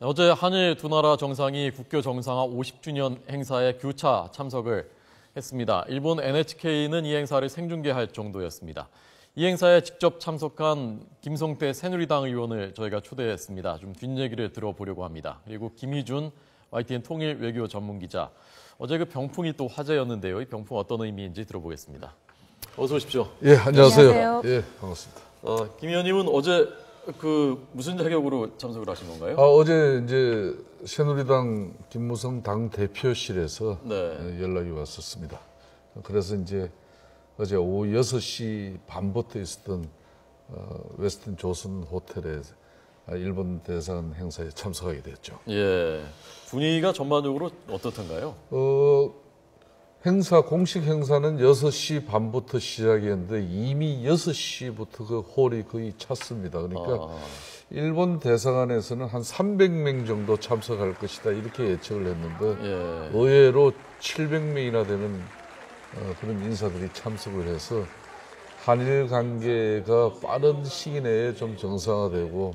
어제 한일 두 나라 정상이 국교 정상화 50주년 행사에 교차 참석을 했습니다. 일본 NHK는 이 행사를 생중계할 정도였습니다. 이 행사에 직접 참석한 김성태 새누리당 의원을 저희가 초대했습니다. 좀 뒷얘기를 들어보려고 합니다. 그리고 김희준 YTN 통일 외교 전문기자. 어제 그 병풍이 또 화제였는데요. 이 병풍 어떤 의미인지 들어보겠습니다. 어서 오십시오. 예, 안녕하세요. 안녕하세요. 예, 반갑습니다. 김 의원님은 어제 무슨 자격으로 참석을 하신 건가요? 어제 이제 새누리당 김무성 당 대표실에서 네. 연락이 왔었습니다. 그래서 이제 어제 오후 6시 반부터 있었던 웨스틴 조선 호텔에 일본 대사관 행사에 참석하게 됐죠. 예. 분위기가 전반적으로 어떻던가요? 공식 행사는 6시 반부터 시작했는데 이미 6시부터 그 홀이 거의 찼습니다. 그러니까 일본 대사관에서는 한 300명 정도 참석할 것이다 이렇게 예측을 했는데 예. 의외로 700명이나 되는 그런 인사들이 참석을 해서 한일 관계가 빠른 시기 내에 좀 정상화되고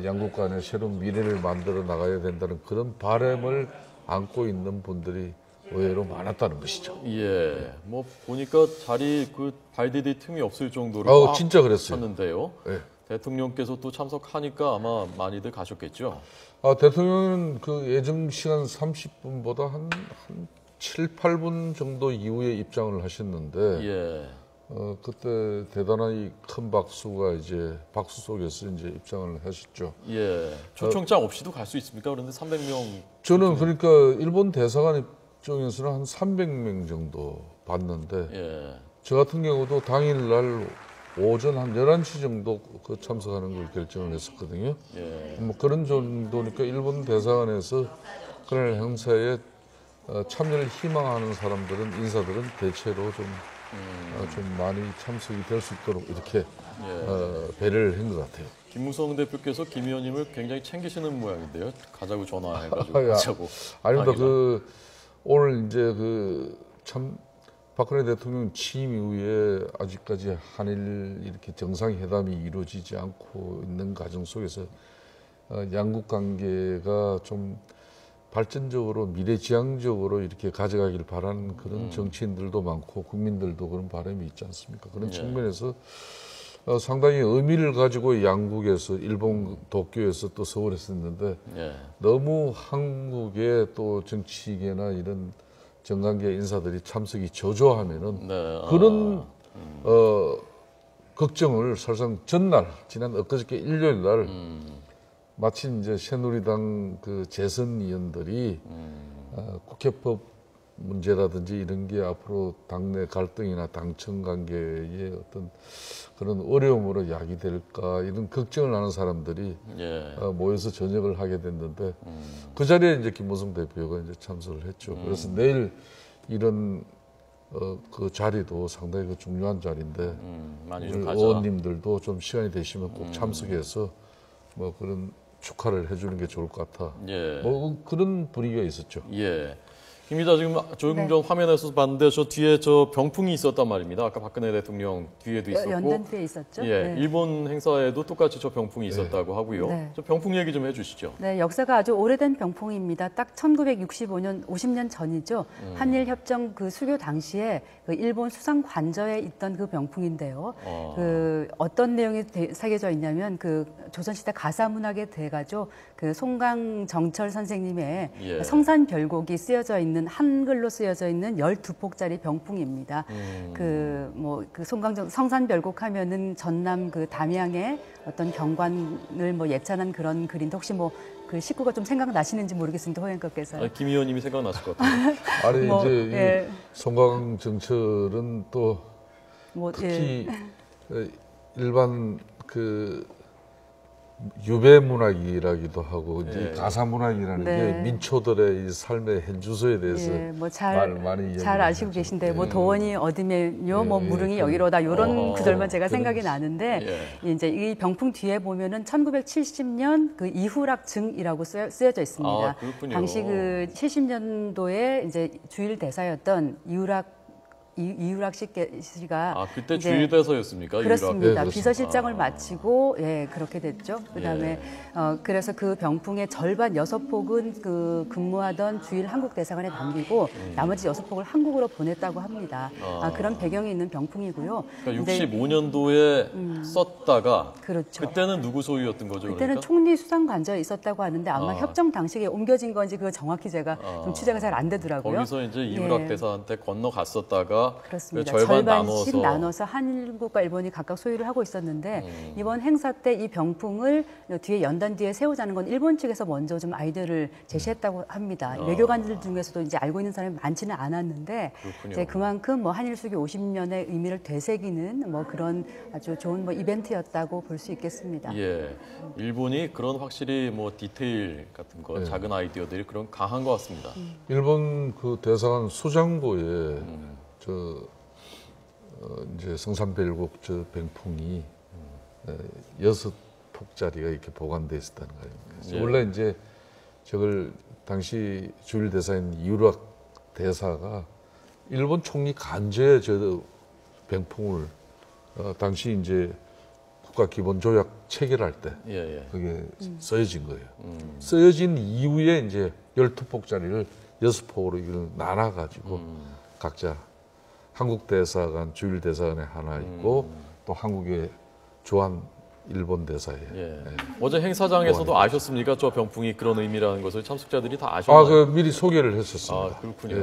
양국 간의 새로운 미래를 만들어 나가야 된다는 그런 바람을 안고 있는 분들이 의외로 많았다는 것이죠. 예. 뭐 보니까 자리 발 디딜 틈이 없을 정도로 진짜 그랬어요. 찼는데요. 네. 대통령께서 또 참석하니까 아마 많이들 가셨겠죠. 대통령은 그 예정 시간 30분보다 한 7, 8분 정도 이후에 입장을 하셨는데 예. 그때 대단히 큰 박수 속에서 이제 입장을 하셨죠. 예. 초청장 없이도 갈 수 있습니까? 그런데 300명. 저는 그러니까 일본 대사관 입장에서는 한 300명 정도 봤는데 예. 저 같은 경우도 당일날 오전 한 11시 정도 참석하는 걸 결정을 했었거든요. 예. 뭐 그런 정도니까 일본 대사관에서 그런 행사에 참여를 희망하는 인사들은 대체로 좀 많이 참석이 될 수 있도록 이렇게 배려를 한 것 같아요. 김무성 대표께서 김 의원님을 굉장히 챙기시는 모양인데요. 가자고 전화해가지고 가자고. 아닙니다. 오늘 이제 참 박근혜 대통령 취임 이후에 아직까지 한일 이렇게 정상회담이 이루어지지 않고 있는 과정 속에서 양국 관계가 좀 발전적으로 미래지향적으로 이렇게 가져가길 바라는 그런 정치인들도 많고 국민들도 그런 바람이 있지 않습니까? 그런 측면에서 상당히 의미를 가지고 양국에서 일본 도쿄에서 또 서울에서 했는데 너무 한국의 또 정치계나 이런 정관계 인사들이 참석이 저조하면은 그런 걱정을 사실상 지난 엊그저께 일요일 날 마침 이제 새누리당 재선 의원들이 국회법 문제라든지 이런 게 앞으로 당내 갈등이나 당청 관계의 어떤 그런 어려움으로 야기될까 이런 걱정을 하는 사람들이 모여서 저녁을 하게 됐는데 그 자리에 이제 김무성 대표가 이제 참석을 했죠. 그래서 내일 이런 그 자리도 상당히 중요한 자리인데 많이 우리 의원님들도 좀 시간이 되시면 꼭 참석해서 뭐 그런 축하를 해주는 게 좋을 것 같아. 뭐 그런 분위기가 있었죠. 예. 김 기자 지금 조금 전 화면에서 봤는데 저 뒤에 저 병풍이 있었단 말입니다. 아까 박근혜 대통령 뒤에도 있었고. 연단 뒤에 있었죠. 예. 일본 행사에도 똑같이 저 병풍이 있었다고 하고요. 저 병풍 얘기 좀 해주시죠. 네, 역사가 아주 오래된 병풍입니다. 딱 1965년, 50년 전이죠. 한일 협정 수교 당시에 일본 수상 관저에 있던 그 병풍인데요. 어떤 내용이 새겨져 있냐면 조선시대 가사문학의 대가죠. 송강정철 선생님의 성산별곡이 쓰여져 있는 한글로 쓰여져 있는 12폭짜리 병풍입니다. 성산별곡 하면은 전남 담양의 어떤 경관을 예찬한 그런 글인데 혹시 그 식구가 좀 생각나시는지 모르겠습니다. 호연님께서. 김 의원님이 생각나실 것 같아요. 아니 이제 송강정철은 또 특히 일반 유배 문학이라기도 하고 이제 가사 문학이라는 게 민초들의 이 삶의 현주소에 대해서 많이 잘 아시고 계신데 도원이 어디면요, 무릉이 여기로다 이런 구절만 제가 생각이 나는데 이제 이 병풍 뒤에 보면은 1970년 이후락 증이라고 쓰여져 있습니다. 당시 70년도에 이제 주일 대사였던 이유락 씨가 그때 이제 주일대사였습니까? 그렇습니다. 네, 그렇습니다. 비서실장을 마치고 그렇게 됐죠. 그다음에 그래서 그 병풍의 절반 6폭은 그 근무하던 주일 한국 대사관에 남기고 나머지 6폭을 한국으로 보냈다고 합니다. 그런 배경이 있는 병풍이고요. 그러니까 65년도에 썼다가 그렇죠. 그때는 누구 소유였던 거죠? 그때는 그러니까? 총리 수상관저에 있었다고 하는데 아마 협정 당시에 옮겨진 건지 그거 정확히 제가 좀 취재가 잘 안 되더라고요. 거기서 이제 이우락 대사한테 건너갔었다가 그렇습니다. 그 절반 절반씩 나눠서 나눠서 한국과 일본이 각각 소유를 하고 있었는데 이번 행사 때 이 병풍을 뒤에 연단 뒤에 세우자는 건 일본 측에서 먼저 좀 아이디어를 제시했다고 합니다. 외교관들 중에서도 이제 알고 있는 사람이 많지는 않았는데 이제 그만큼 뭐 한일 수교 50년의 의미를 되새기는 뭐 그런 아주 좋은 뭐 이벤트였다고 볼 수 있겠습니다. 예, 일본이 그런 확실히 뭐 디테일 같은 거 작은 아이디어들이 그런 강한 것 같습니다. 일본 그 대사관 수장고에 이제 성산별곡 저 병풍이 6폭짜리가 이렇게 보관돼 있었다는 거예요. 원래 이제 저걸 당시 주일 대사인 이우락 대사가 일본 총리 간제에 저 병풍을 당시 이제 국가기본조약 체결할 때 그게 쓰여진 거예요. 쓰여진 이후에 이제 12폭짜리를 6폭으로 이걸 나눠가지고 각자 한국 대사관, 주일 대사관에 하나 있고 또 한국의 주한 일본 대사에. 어제 행사장에서도 아셨습니까? 저 병풍이 그런 의미라는 것을 참석자들이 다 아셨나요? 그 미리 소개를 했었습니다. 그렇군요.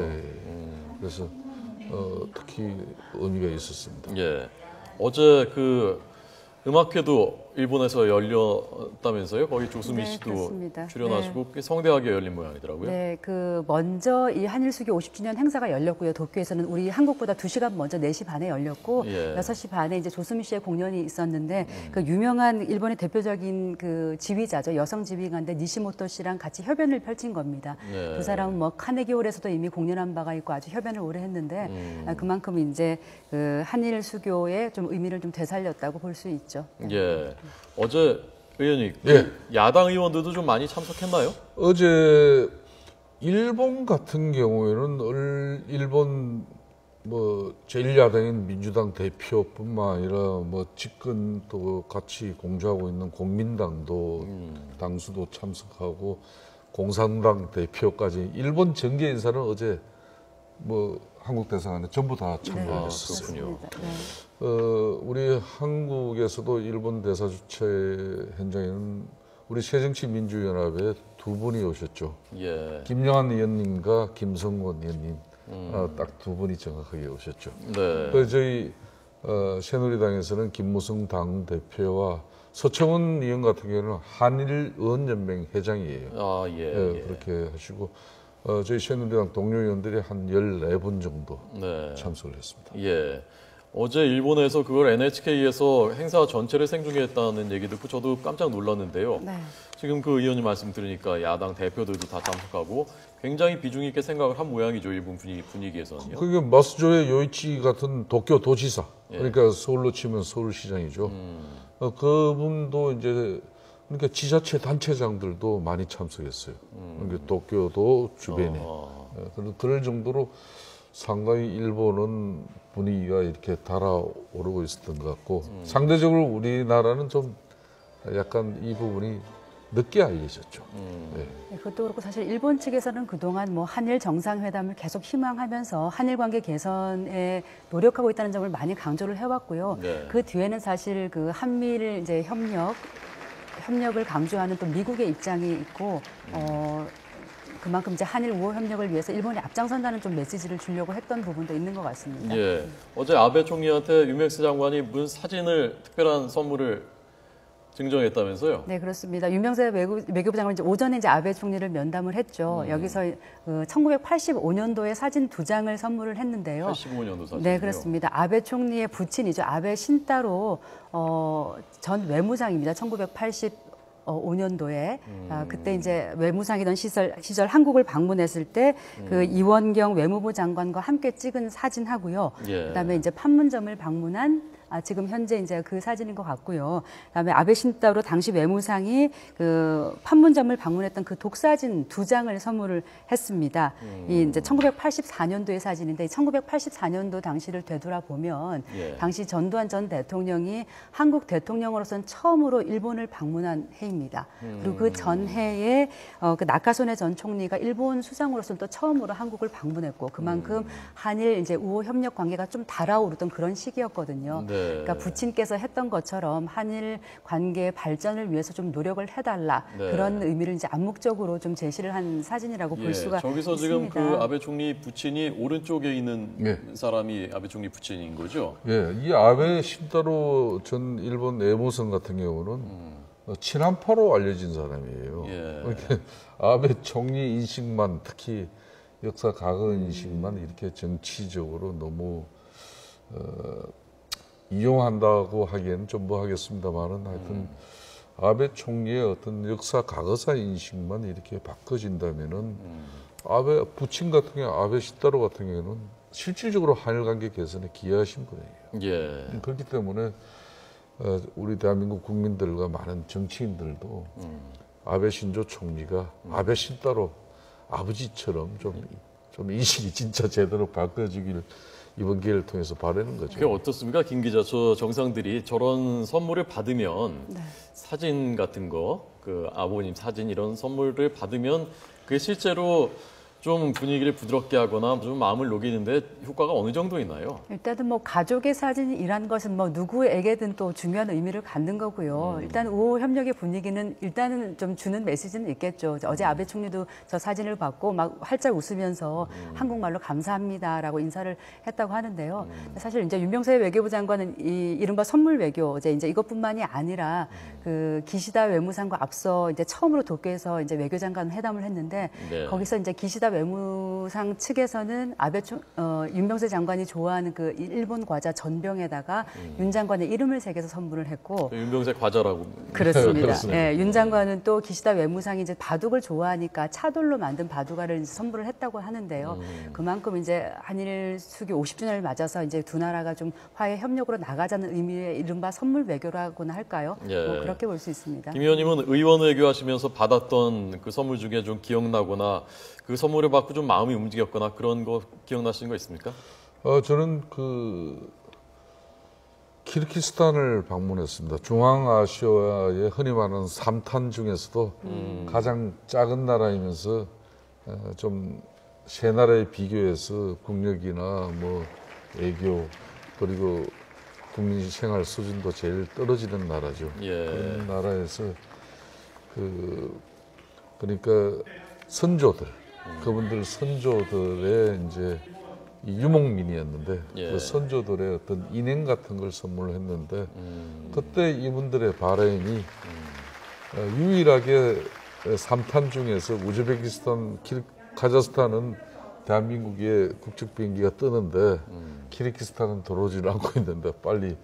그래서 특히 의미가 있었습니다. 어제 그 음악회도 일본에서 열렸다면서요? 거기 조수미 씨도 그렇습니다. 출연하시고 꽤 성대하게 열린 모양이더라고요. 네, 그 먼저 이 한일 수교 50주년 행사가 열렸고요. 도쿄에서는 우리 한국보다 2시간 먼저 4시 반에 열렸고 6시 반에 이제 조수미 씨의 공연이 있었는데 그 유명한 일본의 대표적인 그 지휘자죠. 여성 지휘가인데 니시모토 씨랑 같이 협연을 펼친 겁니다. 그 사람은 뭐 카네기홀에서도 이미 공연한 바가 있고 아주 협연을 오래 했는데 그만큼 이제 그 한일 수교의 좀 의미를 좀 되살렸다고 볼 수 있죠. 어제 의원님, 야당 의원들도 좀 많이 참석했나요? 어제 일본 같은 경우에는 일본 뭐 제1야당인 민주당 대표뿐만 아니라 뭐 집권 또 같이 공조하고 있는 국민당도 당수도 참석하고 공산당 대표까지 일본 정계 인사는 어제 뭐 한국 대사관에 전부 다 참여했었어요. 우리 한국에서도 일본 대사 주최 현장에는 우리 새정치민주연합에 2분이 오셨죠. 김영한 의원님과 김성원 의원님 딱 2분이 정확하게 오셨죠. 그래서 저희 새누리당에서는 김무성 당대표와 서청원 의원 같은 경우는 한일의원연맹 회장이에요. 그렇게 하시고 저희 새누리당 동료 의원들이 한 14분 정도 참석을 했습니다. 어제 일본에서 그걸 NHK에서 행사 전체를 생중계했다는 얘기 듣고 저도 깜짝 놀랐는데요. 지금 그 의원님 말씀 들으니까 야당 대표들도 다 참석하고 굉장히 비중 있게 생각을 한 모양이죠. 일본 분위기에서는요. 그게 마스조의 요이치 같은 도쿄 도지사, 그러니까 서울로 치면 서울시장이죠. 그분도 이제 그러니까 지자체 단체장들도 많이 참석했어요. 그러니까 도쿄도 주변에. 그럴 정도로 상당히 일본은 분위기가 이렇게 달아오르고 있었던 것 같고 상대적으로 우리나라는 좀 약간 이 부분이 늦게 알려졌죠. 그것도 그렇고 사실 일본 측에서는 그동안 뭐 한일 정상회담을 계속 희망하면서 한일 관계 개선에 노력하고 있다는 점을 많이 강조를 해왔고요. 그 뒤에는 사실 그 한미일 이제 협력을 강조하는 또 미국의 입장이 있고 그만큼 이제 한일 우호 협력을 위해서 일본이 앞장선다는 좀 메시지를 주려고 했던 부분도 있는 것 같습니다. 어제 아베 총리한테 유명세 장관이 무슨 사진을 특별한 선물을 증정했다면서요? 네, 그렇습니다. 유명세 외교부 장관이 이제 오전에 이제 아베 총리를 면담을 했죠. 여기서 1985년도에 사진 2장을 선물을 했는데요. 85년도 사진. 네, 그렇습니다. 아베 총리의 부친이죠. 아베 신따로 전 외무장입니다. 1985년도에 그때 이제 외무상이던 시절 한국을 방문했을 때 그 이원경 외무부 장관과 함께 찍은 사진하고요. 그다음에 이제 판문점을 방문한 지금 현재 이제 그 사진인 것 같고요. 그다음에 아베 신따로 당시 외무상이 그 판문점을 방문했던 그 독사진 2장을 선물을 했습니다. 이 이제 1984년도의 사진인데 1984년도 당시를 되돌아보면 예. 당시 전두환 전 대통령이 한국 대통령으로서는 처음으로 일본을 방문한 해입니다. 그리고 그 전해에 그 나카소네 전 총리가 일본 수상으로서는 또 처음으로 한국을 방문했고 그만큼 한일 이제 우호 협력 관계가 좀 달아오르던 그런 시기였거든요. 네. 그러니까 부친께서 했던 것처럼 한일 관계의 발전을 위해서 좀 노력을 해달라 네. 그런 의미를 이제 암묵적으로 좀 제시를 한 사진이라고 볼 수가 저기서 있습니다. 지금 그 아베 총리 부친이 오른쪽에 있는 예. 사람이 아베 총리 부친인 거죠? 예, 이 아베 신타로 전 일본 내무성 같은 경우는 친한파로 알려진 사람이에요. 예. 그러니까 아베 총리 인식만 특히 역사 과거 인식만 이렇게 정치적으로 너무 이용한다고 하기에는 좀 뭐 하겠습니다만은 하여튼 아베 총리의 어떤 역사 과거사 인식만 이렇게 바꿔진다면은 아베 부친 같은 경우 아베 신타로 같은 경우는 실질적으로 한일 관계 개선에 기여하신 분이에요. 예. 그렇기 때문에 우리 대한민국 국민들과 많은 정치인들도 아베 신조 총리가 아베 신타로 아버지처럼 좀 인식이 진짜 제대로 바꿔지길 이번 기회를 통해서 바라는 거죠. 그게 어떻습니까, 김 기자? 저 정상들이 저런 선물을 받으면 사진 같은 거, 그 아버님 사진 이런 선물을 받으면 그게 실제로 좀 분위기를 부드럽게 하거나 좀 마음을 녹이는데 효과가 어느 정도 있나요? 일단은 뭐 가족의 사진이란 것은 뭐 누구에게든 또 중요한 의미를 갖는 거고요. 일단 우호 협력의 분위기는 일단은 좀 주는 메시지는 있겠죠. 어제 아베 총리도 저 사진을 받고 막 활짝 웃으면서 한국말로 감사합니다라고 인사를 했다고 하는데요. 사실 이제 윤병세 외교부 장관은 이 이른바 선물 외교 이제 이것뿐만이 아니라 그 기시다 외무상과 앞서 이제 처음으로 도쿄에서 이제 외교장관 회담을 했는데 네. 거기서 이제 기시다 외무상 측에서는 윤병세 장관이 좋아하는 그 일본 과자 전병에다가 윤 장관의 이름을 새겨서 선물을 했고 윤병세 과자라고. 그렇습니다. 그렇습니다. 예, 윤 장관은 또 기시다 외무상이 이제 바둑을 좋아하니까 차돌로 만든 바둑알을 이제 선물을 했다고 하는데요. 그만큼 이제 한일 수교 50주년을 맞아서 이제 두 나라가 좀 화해 협력으로 나가자는 의미의 이른바 선물 외교라고나 할까요? 예. 뭐 그렇게 볼 수 있습니다. 김 의원님은 의원 외교하시면서 받았던 그 선물 중에 좀 기억나거나 그 선물을 받고 좀 마음이 움직였거나 그런 거 기억나시는 거 있습니까? 저는 그 키르기스탄을 방문했습니다. 중앙아시아의 흔히 말하는 3탄 중에서도 가장 작은 나라이면서 좀 세 나라에 비교해서 국력이나 뭐 외교 그리고 국민 생활 수준도 제일 떨어지는 나라죠. 예. 그런 나라에서 그러니까 선조들 그분들 선조들의 이제 이 유목민이었는데 예. 그 선조들의 어떤 인행 같은 걸 선물했는데 그때 이분들의 바램이 유일하게 3탄 중에서 우즈베키스탄, 카자흐스탄은 대한민국의 국적 비행기가 뜨는데 키르기스탄은 들어오질 않고 있는데 빨리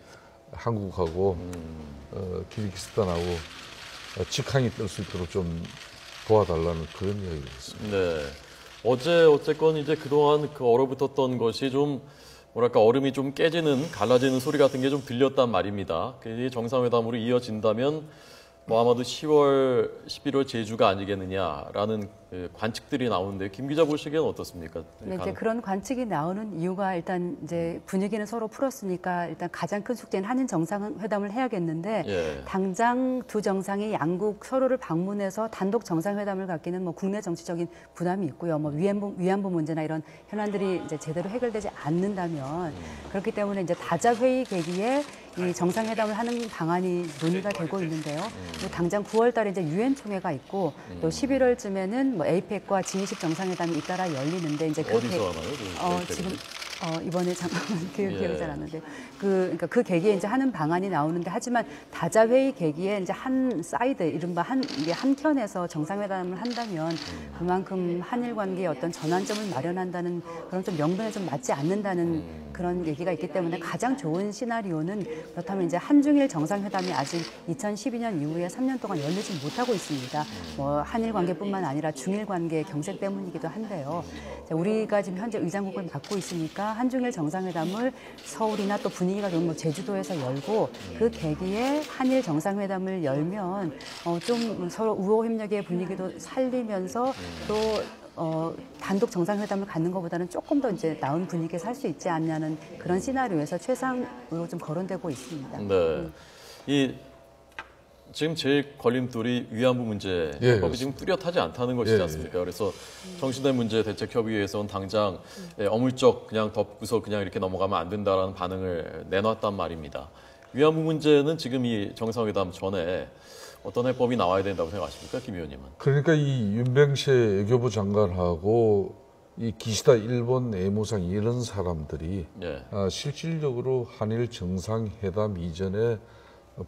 한국하고 키르기스탄하고 직항이 뜰 수 있도록 좀 도와달라는 그런 이야기였습니다. 네. 어제 어쨌건 이제 그동안 그 얼어붙었던 것이 좀 뭐랄까 얼음이 좀 깨지는 갈라지는 소리 같은 게 좀 들렸단 말입니다. 그 정상회담으로 이어진다면 뭐 아마도 10월, 11월 제주가 아니겠느냐라는 관측들이 나오는데 김 기자 보시기에는 어떻습니까? 네, 이제 그런 관측이 나오는 이유가 일단 이제 분위기는 서로 풀었으니까 일단 가장 큰 숙제는 한일 정상회담을 해야겠는데 예. 당장 두 정상이 양국 서로를 방문해서 단독 정상회담을 갖기는 뭐 국내 정치적인 부담이 있고요. 뭐 위안부 문제나 이런 현안들이 이제 제대로 해결되지 않는다면 그렇기 때문에 이제 다자 회의 계기에 이 정상회담을 하는 방안이 논의가 되고 있는데요. 뭐 당장 9월달에 이제 유엔 총회가 있고 또 11월쯤에는 뭐 에이펙과 G20 정상회담이 잇따라 열리는데 이제 어디서 하나요? 지금 이번에 잠깐만 기억이 예. 잘 안 나는데 그러니까 그 계기에 이제 하는 방안이 나오는데 하지만 다자 회의 계기에 이제 한 사이드 이른바 이게 한켠에서 정상회담을 한다면 그만큼 한일 관계의 어떤 전환점을 마련한다는 그런 좀 명분에 좀 맞지 않는다는 그런 얘기가 있기 때문에 가장 좋은 시나리오는 그렇다면 이제 한중일 정상회담이 아직 2012년 이후에 3년 동안 열리지 못하고 있습니다. 뭐 한일 관계뿐만 아니라 중일 관계 경색 때문이기도 한데요. 자, 우리가 지금 현재 의장국을 맡고 있으니까 한중일 정상회담을 서울이나 또 분위기가 좋은 뭐 제주도에서 열고 그 계기에 한일 정상회담을 열면 좀 서로 우호 협력의 분위기도 살리면서 또 단독 정상회담을 갖는 것보다는 조금 더 이제 나은 분위기에 살 수 있지 않냐는 그런 시나리오에서 최상으로 좀 거론되고 있습니다. 네. 이 지금 제일 걸림돌이 위안부 문제 해법이 지금 뚜렷하지 않다는 것이지 않습니까? 그래서 성신대 문제 대책협의회에서는 당장 어물쩍 그냥 덮고서 그냥 이렇게 넘어가면 안 된다라는 반응을 내놨단 말입니다. 위안부 문제는 지금 이 정상회담 전에 어떤 해법이 나와야 된다고 생각하십니까, 김 의원님은? 그러니까 이 윤병세 외교부 장관하고 이 기시다 일본 내무상 이런 사람들이 실질적으로 한일 정상회담 이전에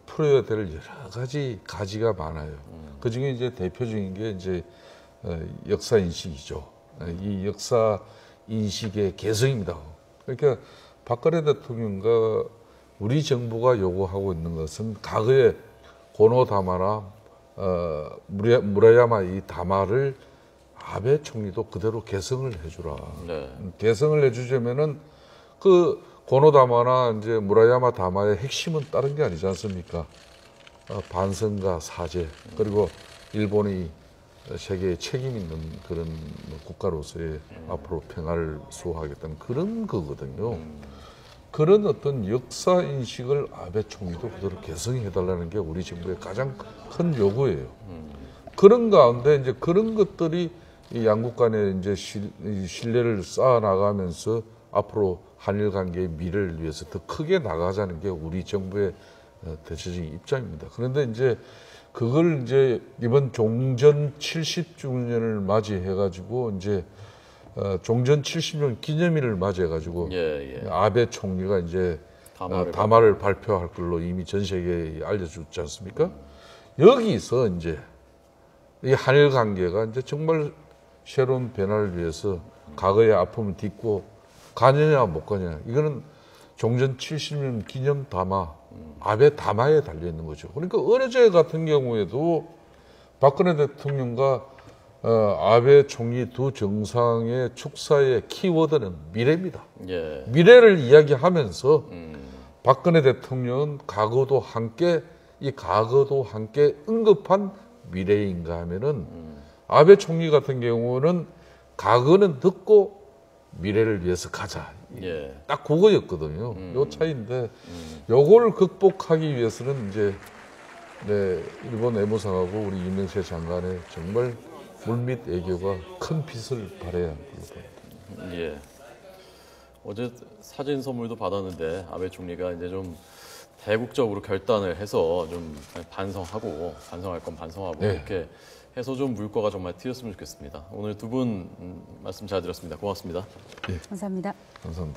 풀어야 될 여러 가지 가지가 많아요. 그 중에 이제 대표적인 게 이제 역사 인식이죠. 이 역사 인식의 개성입니다. 그러니까 박근혜 대통령과 우리 정부가 요구하고 있는 것은 과거에 고노다마나 무라야마 이 다마를 아베 총리도 그대로 개성을 해주라. 개성을 해주자면은 그 고노다마나 이제 무라야마 다마의 핵심은 다른 게 아니지 않습니까? 반성과 사죄 그리고 일본이 세계에 책임 있는 그런 국가로서의 앞으로 평화를 수호하겠다는 그런 거거든요. 그런 어떤 역사 인식을 아베 총리도 그대로 개성해달라는 게 우리 정부의 가장 큰 요구예요. 그런 가운데 이제 그런 것들이 이 양국 간의 이제 신뢰를 쌓아 나가면서 앞으로 한일 관계의 미래를 위해서 더 크게 나가자는 게 우리 정부의 대체적인 입장입니다. 그런데 이제 그걸 이제 이번 종전 70주년을 맞이해가지고 이제 종전 70년 기념일을 맞이해가지고 아베 총리가 이제 담화를 발표할 걸로 이미 전 세계에 알려주지 않습니까? 여기서 이제 이 한일 관계가 이제 정말 새로운 변화를 위해서 과거의 아픔을 딛고 가느냐 못 가느냐 이거는 종전 70년 기념 담화 아베 담화에 달려 있는 거죠. 그러니까 어제 같은 경우에도 박근혜 대통령과 아베 총리 두 정상의 축사의 키워드는 미래입니다. 미래를 이야기하면서 박근혜 대통령은 과거도 함께 이 과거도 함께 언급한 미래인가 하면은 아베 총리 같은 경우는 과거는 듣고 미래를 위해서 가자. 딱 그거였거든요. 요 차이인데 요걸 극복하기 위해서는 이제 일본 내무상하고 우리 윤병세 장관의 정말 물밑 애교가 큰 빛을 발해야 할 걸로 봅니다. 어제 사진 선물도 받았는데 아베 총리가 이제 좀 대국적으로 결단을 해서 좀 반성할 건 반성하고 이렇게 해서 좀 물꼬가 정말 트였으면 좋겠습니다. 오늘 두 분 말씀 잘 들었습니다. 고맙습니다. 감사합니다. 감사합니다.